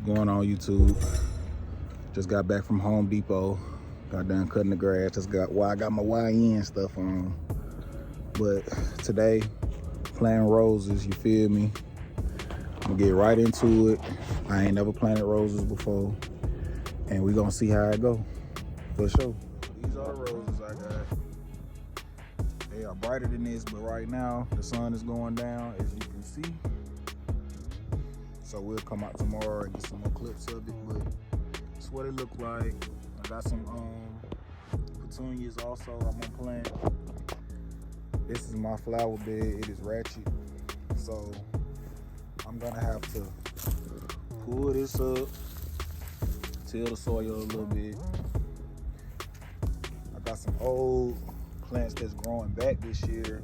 Going on YouTube. Just got back from Home Depot. Got done cutting the grass. I got my YN stuff on. But today, planting roses, you feel me? I'm gonna get right into it. I ain't never planted roses before. And we gonna see how it go. For sure. These are the roses I got. They are brighter than this, but right now the sun is going down, as you can see. So we'll come out tomorrow and get some more clips of it, but that's what it looked like. I got some petunias also I'm gonna plant. This is my flower bed. It is ratchet, so I'm gonna have to pull this up, till the soil a little bit. I got some old plants that's growing back this year.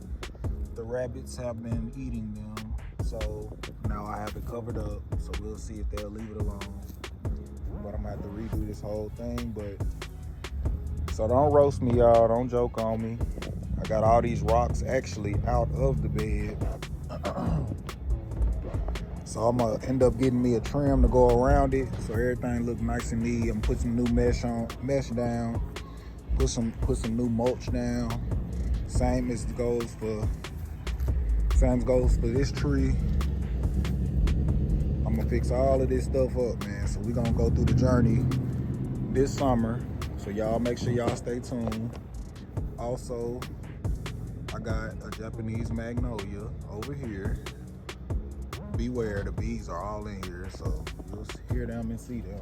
The rabbits have been eating them, so now I have it covered up, so we'll see if they'll leave it alone. But I'm gonna have to redo this whole thing. But so don't roast me, y'all. Don't joke on me. I got all these rocks actually out of the bed. So I'm gonna end up getting me a trim to go around it, so everything look nice and neat. I'm putting some new mesh down, put some new mulch down. Same goes for this tree. I'm gonna fix all of this stuff up, man. So we gonna go through the journey this summer. So y'all make sure y'all stay tuned. Also, I got a Japanese magnolia over here. Beware, the bees are all in here, so you'll hear them and see them.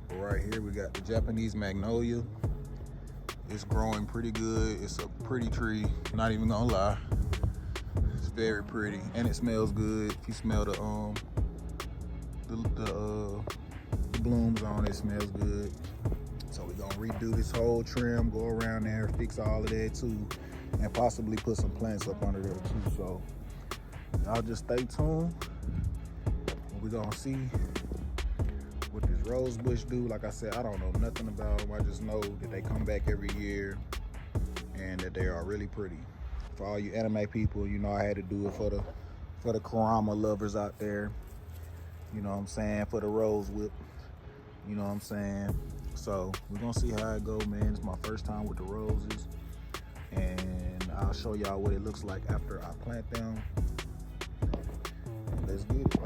But right here we got the Japanese magnolia. It's growing pretty good. It's a pretty tree, not even gonna lie. It's very pretty, and it smells good. If you smell the blooms on it, smells good. So we're gonna redo this whole trim, go around there, fix all of that too, and possibly put some plants up under there too. So y'all just stay tuned. We're gonna see what this rose bush do. Like I said, I don't know nothing about them. I just know that they come back every year and that they are really pretty. For all you anime people, you know I had to do it for the Kurama lovers out there. You know what I'm saying? For the rose whip. You know what I'm saying? So we're gonna see how it go, man. It's my first time with the roses, and I'll show y'all what it looks like after I plant them. Let's get it.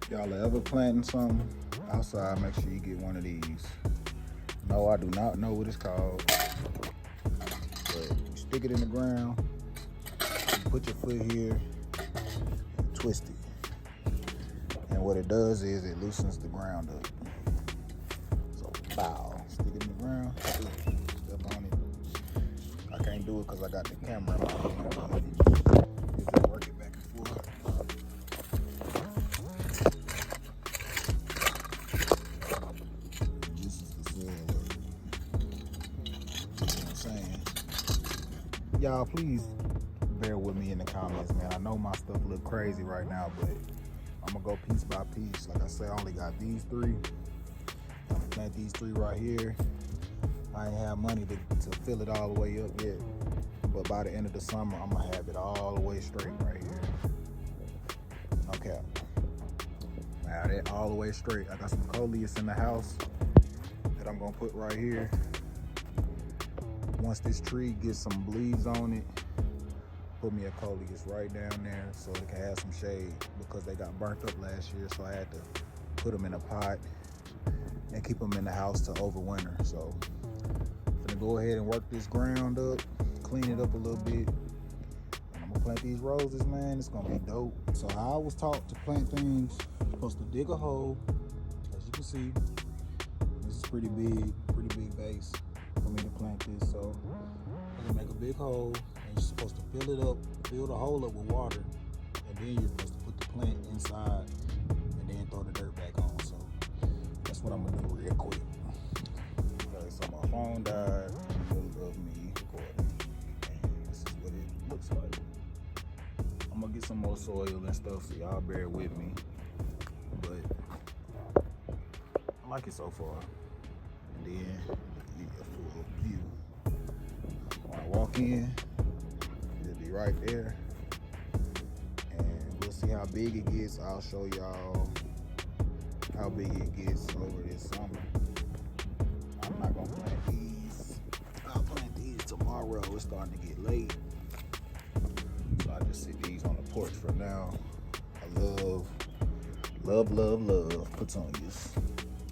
Y'all are ever planting something outside, make sure you get one of these. No, I do not know what it's called, but you stick it in the ground, you put your foot here, and twist it. And what it does is it loosens the ground up. So, bow, stick it in the ground, step on it. I can't do it because I got the camera in my hand. Just work it back and forth. Y'all, please bear with me in the comments, man. I know my stuff look crazy right now, but I'm gonna go piece by piece. Like I said, I only got these three. I'm gonna plant these three right here. I ain't have money to fill it all the way up yet, but by the end of the summer, I'm gonna have it all the way straight right here. Okay. Now that all the way straight. I got some coleus in the house that I'm gonna put right here. Once this tree gets some leaves on it, put me a coleus right down there so it can have some shade, because they got burnt up last year, so I had to put them in a pot and keep them in the house to overwinter. So I'm gonna go ahead and work this ground up, clean it up a little bit, and I'm gonna plant these roses, man. It's gonna be dope. So I was taught to plant things, you're supposed to dig a hole. As you can see, this is pretty big vase for me to plant this. So I'm gonna make a big hole, and you're supposed to fill the hole up with water, and then you're supposed to put the plant inside and then throw the dirt back on. So that's what I'm gonna do real quick. Okay, so my phone died in the middle of me recording, and this is what it looks like. I'm gonna get some more soil and stuff, so y'all bear with me, but I like it so far. And then give you a full view. When I walk in, it'll be right there, and we'll see how big it gets. I'll show y'all how big it gets over this summer. I'm not gonna plant these. I'll plant these tomorrow. It's starting to get late. So I just sit these on the porch for now. I love petunias.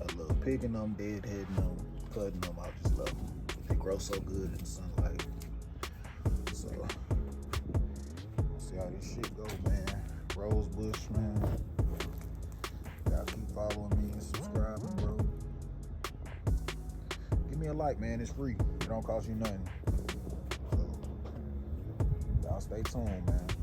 I love picking them, deadheading them, cutting them. I just love them. They grow so good in the sunlight. So, see how this shit go, man. Rose bush, man. Y'all keep following me and subscribing, bro. Give me a like, man. It's free. It don't cost you nothing. So, y'all stay tuned, man.